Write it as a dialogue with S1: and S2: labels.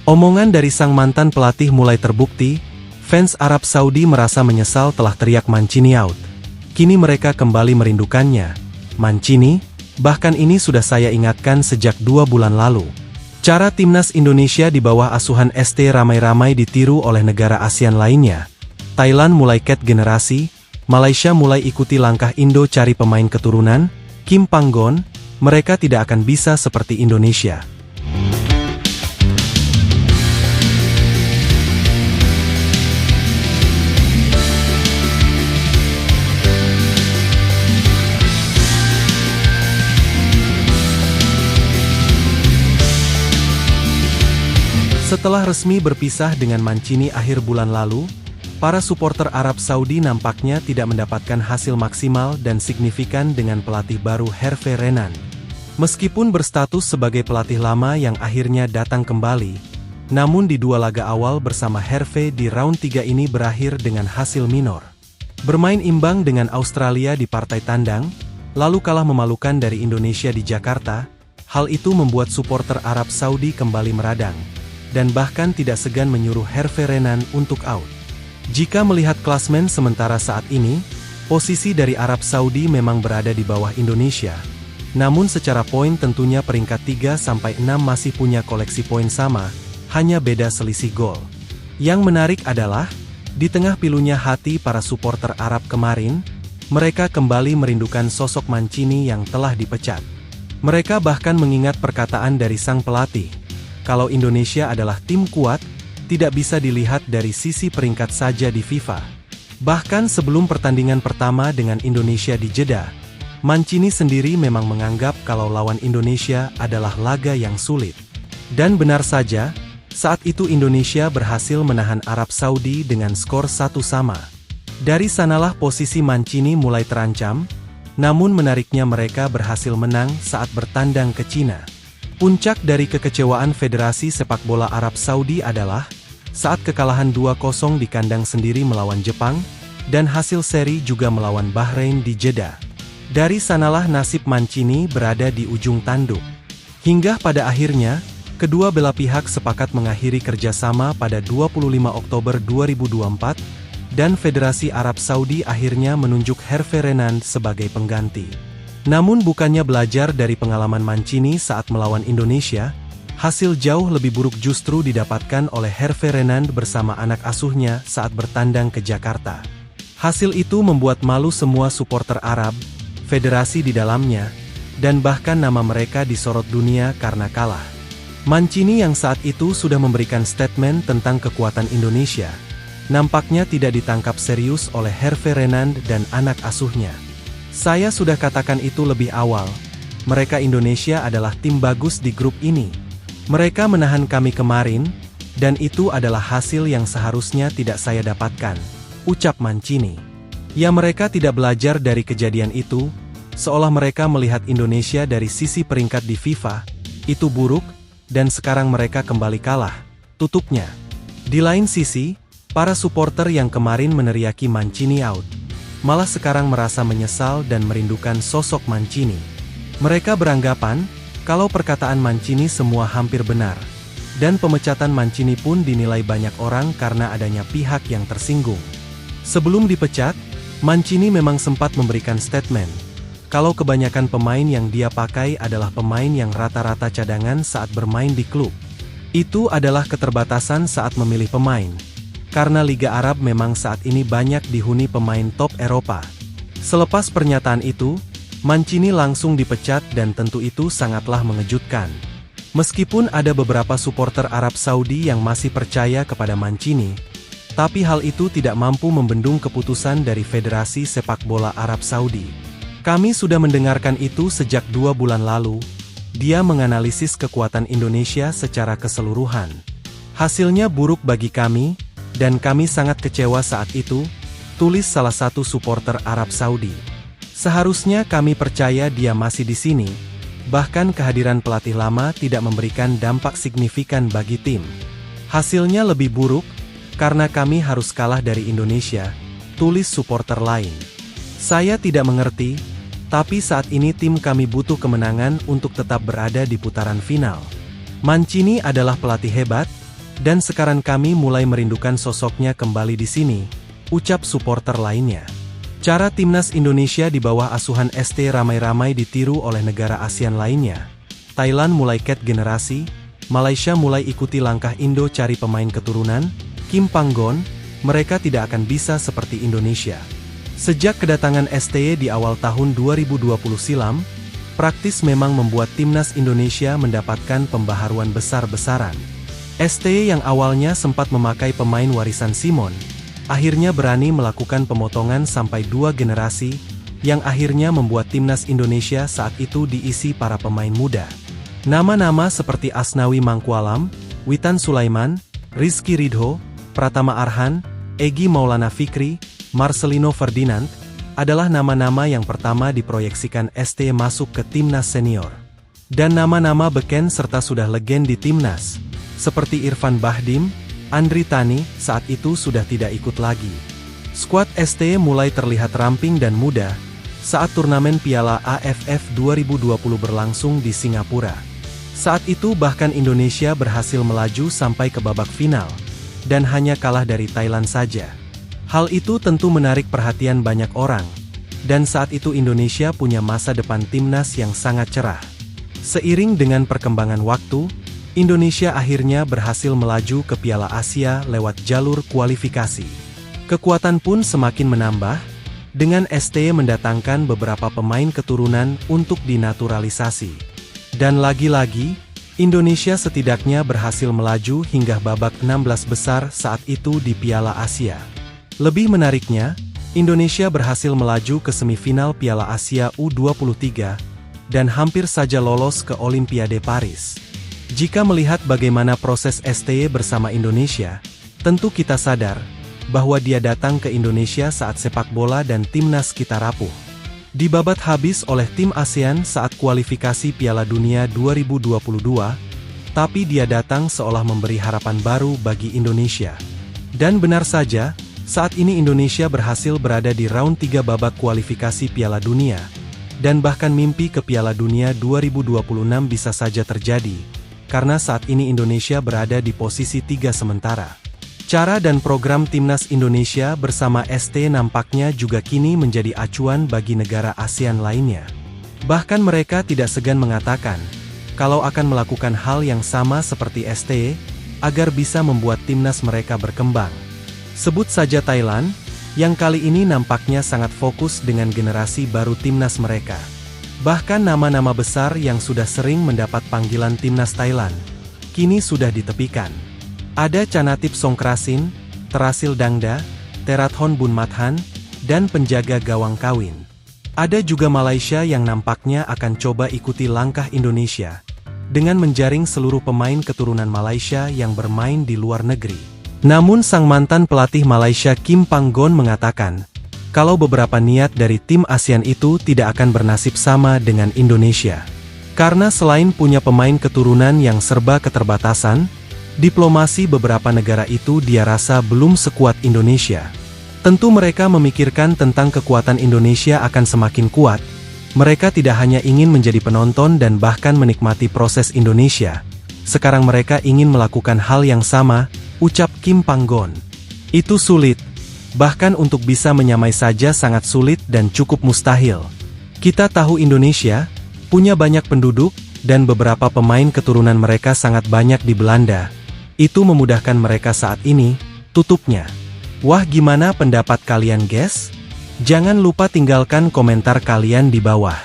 S1: Omongan dari sang mantan pelatih mulai terbukti, fans Arab Saudi merasa menyesal telah teriak Mancini out. Kini mereka kembali merindukannya. Mancini, bahkan ini sudah saya ingatkan sejak 2 bulan lalu. Cara timnas Indonesia di bawah asuhan ST ramai-ramai ditiru oleh negara ASEAN lainnya. Thailand mulai cut generasi, Malaysia mulai ikuti langkah Indo cari pemain keturunan, Kim Panggon, mereka tidak akan bisa seperti Indonesia. Setelah resmi berpisah dengan Mancini akhir bulan lalu, para supporter Arab Saudi nampaknya tidak mendapatkan hasil maksimal dan signifikan dengan pelatih baru Hervé Renard. Meskipun berstatus sebagai pelatih lama yang akhirnya datang kembali, namun di 2 laga awal bersama Hervé di round 3 ini berakhir dengan hasil minor. Bermain imbang dengan Australia di partai tandang, lalu kalah memalukan dari Indonesia di Jakarta, hal itu membuat supporter Arab Saudi kembali meradang, dan bahkan tidak segan menyuruh Hervé Renard untuk out. Jika melihat klasmen sementara saat ini, posisi dari Arab Saudi memang berada di bawah Indonesia. Namun secara poin tentunya peringkat 3-6 masih punya koleksi poin sama, hanya beda selisih gol. Yang menarik adalah, di tengah pilunya hati para supporter Arab kemarin, mereka kembali merindukan sosok Mancini yang telah dipecat. Mereka bahkan mengingat perkataan dari sang pelatih, kalau Indonesia adalah tim kuat, tidak bisa dilihat dari sisi peringkat saja di FIFA. Bahkan sebelum pertandingan pertama dengan Indonesia di Jeddah, Mancini sendiri memang menganggap kalau lawan Indonesia adalah laga yang sulit. Dan benar saja, saat itu Indonesia berhasil menahan Arab Saudi dengan skor 1-1. Dari sanalah posisi Mancini mulai terancam, namun menariknya mereka berhasil menang saat bertandang ke Cina. Puncak dari kekecewaan Federasi Sepak Bola Arab Saudi adalah saat kekalahan 2-0 di kandang sendiri melawan Jepang, dan hasil seri juga melawan Bahrain di Jeddah. Dari sanalah nasib Mancini berada di ujung tanduk. Hingga pada akhirnya, kedua belah pihak sepakat mengakhiri kerjasama pada 25 Oktober 2024, dan Federasi Arab Saudi akhirnya menunjuk Hervé Renard sebagai pengganti. Namun bukannya belajar dari pengalaman Mancini saat melawan Indonesia, hasil jauh lebih buruk justru didapatkan oleh Hervé Renard bersama anak asuhnya saat bertandang ke Jakarta. Hasil itu membuat malu semua supporter Arab, federasi di dalamnya, dan bahkan nama mereka disorot dunia karena kalah. Mancini yang saat itu sudah memberikan statement tentang kekuatan Indonesia, nampaknya tidak ditangkap serius oleh Hervé Renard dan anak asuhnya. Saya sudah katakan itu lebih awal, mereka Indonesia adalah tim bagus di grup ini. Mereka menahan kami kemarin, dan itu adalah hasil yang seharusnya tidak saya dapatkan, ucap Mancini. Ya, mereka tidak belajar dari kejadian itu, seolah mereka melihat Indonesia dari sisi peringkat di FIFA, itu buruk, dan sekarang mereka kembali kalah, tutupnya. Di lain sisi, para supporter yang kemarin meneriaki Mancini out, malah sekarang merasa menyesal dan merindukan sosok Mancini. Mereka beranggapan, kalau perkataan Mancini semua hampir benar, dan pemecatan Mancini pun dinilai banyak orang karena adanya pihak yang tersinggung. Sebelum dipecat, Mancini memang sempat memberikan statement, kalau kebanyakan pemain yang dia pakai adalah pemain yang rata-rata cadangan saat bermain di klub. Itu adalah keterbatasan saat memilih pemain. Karena Liga Arab memang saat ini banyak dihuni pemain top Eropa. Selepas pernyataan itu, Mancini langsung dipecat dan tentu itu sangatlah mengejutkan. Meskipun ada beberapa supporter Arab Saudi yang masih percaya kepada Mancini, tapi hal itu tidak mampu membendung keputusan dari Federasi Sepak Bola Arab Saudi. Kami sudah mendengarkan itu sejak 2 bulan lalu. Dia menganalisis kekuatan Indonesia secara keseluruhan. Hasilnya buruk bagi kami, dan kami sangat kecewa saat itu, tulis salah satu supporter Arab Saudi. Seharusnya kami percaya dia masih di sini, bahkan kehadiran pelatih lama tidak memberikan dampak signifikan bagi tim. Hasilnya lebih buruk, karena kami harus kalah dari Indonesia, tulis supporter lain. Saya tidak mengerti, tapi saat ini tim kami butuh kemenangan untuk tetap berada di putaran final. Mancini adalah pelatih hebat, Dan sekarang kami mulai merindukan sosoknya kembali di sini, ucap supporter lainnya. Cara timnas Indonesia di bawah asuhan ST ramai-ramai ditiru oleh negara ASEAN lainnya. Thailand mulai cut generasi, Malaysia mulai ikuti langkah Indo cari pemain keturunan, Kim Panggon, mereka tidak akan bisa seperti Indonesia. Sejak kedatangan STY di awal tahun 2020 silam, praktis memang membuat timnas Indonesia mendapatkan pembaharuan besar-besaran. STY yang awalnya sempat memakai pemain warisan Simon, akhirnya berani melakukan pemotongan sampai 2 generasi, yang akhirnya membuat timnas Indonesia saat itu diisi para pemain muda. Nama-nama seperti Asnawi Mangkualam, Witan Sulaiman, Rizky Ridho, Pratama Arhan, Egy Maulana Fikri, Marcelino Ferdinand, adalah nama-nama yang pertama diproyeksikan STY masuk ke timnas senior. Dan nama-nama beken serta sudah legend di timnas, seperti Irfan Bahdim, Andri Tani, saat itu sudah tidak ikut lagi. Skuad STY mulai terlihat ramping dan muda, saat turnamen Piala AFF 2020 berlangsung di Singapura. Saat itu bahkan Indonesia berhasil melaju sampai ke babak final, dan hanya kalah dari Thailand saja. Hal itu tentu menarik perhatian banyak orang, dan saat itu Indonesia punya masa depan timnas yang sangat cerah. Seiring dengan perkembangan waktu, Indonesia akhirnya berhasil melaju ke Piala Asia lewat jalur kualifikasi. Kekuatan pun semakin menambah, dengan STY mendatangkan beberapa pemain keturunan untuk dinaturalisasi. Dan lagi-lagi, Indonesia setidaknya berhasil melaju hingga babak 16 besar saat itu di Piala Asia. Lebih menariknya, Indonesia berhasil melaju ke semifinal Piala Asia U23, dan hampir saja lolos ke Olimpiade Paris. Jika melihat bagaimana proses STY bersama Indonesia, tentu kita sadar bahwa dia datang ke Indonesia saat sepak bola dan timnas kita rapuh. Dibabat habis oleh tim ASEAN saat kualifikasi Piala Dunia 2022, tapi dia datang seolah memberi harapan baru bagi Indonesia. Dan benar saja, saat ini Indonesia berhasil berada di round 3 babak kualifikasi Piala Dunia, dan bahkan mimpi ke Piala Dunia 2026 bisa saja terjadi, karena saat ini Indonesia berada di posisi 3 sementara. Cara dan program timnas Indonesia bersama ST nampaknya juga kini menjadi acuan bagi negara ASEAN lainnya. Bahkan mereka tidak segan mengatakan, kalau akan melakukan hal yang sama seperti ST, agar bisa membuat timnas mereka berkembang. Sebut saja Thailand, yang kali ini nampaknya sangat fokus dengan generasi baru timnas mereka. Bahkan nama-nama besar yang sudah sering mendapat panggilan timnas Thailand, kini sudah ditepikan. Ada Chanatip Songkrasin, Terasil Dangda, Terathon Bunmathan, dan penjaga gawang Kawin. Ada juga Malaysia yang nampaknya akan coba ikuti langkah Indonesia, dengan menjaring seluruh pemain keturunan Malaysia yang bermain di luar negeri. Namun sang mantan pelatih Malaysia Kim Panggon mengatakan, kalau beberapa niat dari tim ASEAN itu tidak akan bernasib sama dengan Indonesia. Karena selain punya pemain keturunan yang serba keterbatasan, diplomasi beberapa negara itu dia rasa belum sekuat Indonesia. Tentu mereka memikirkan tentang kekuatan Indonesia akan semakin kuat. Mereka tidak hanya ingin menjadi penonton dan bahkan menikmati proses Indonesia. Sekarang mereka ingin melakukan hal yang sama, ucap Kim Panggon. Itu sulit. Bahkan untuk bisa menyamai saja sangat sulit dan cukup mustahil. Kita tahu Indonesia punya banyak penduduk, dan beberapa pemain keturunan mereka sangat banyak di Belanda. Itu memudahkan mereka saat ini, tutupnya. Wah, gimana pendapat kalian guys? Jangan lupa tinggalkan komentar kalian di bawah.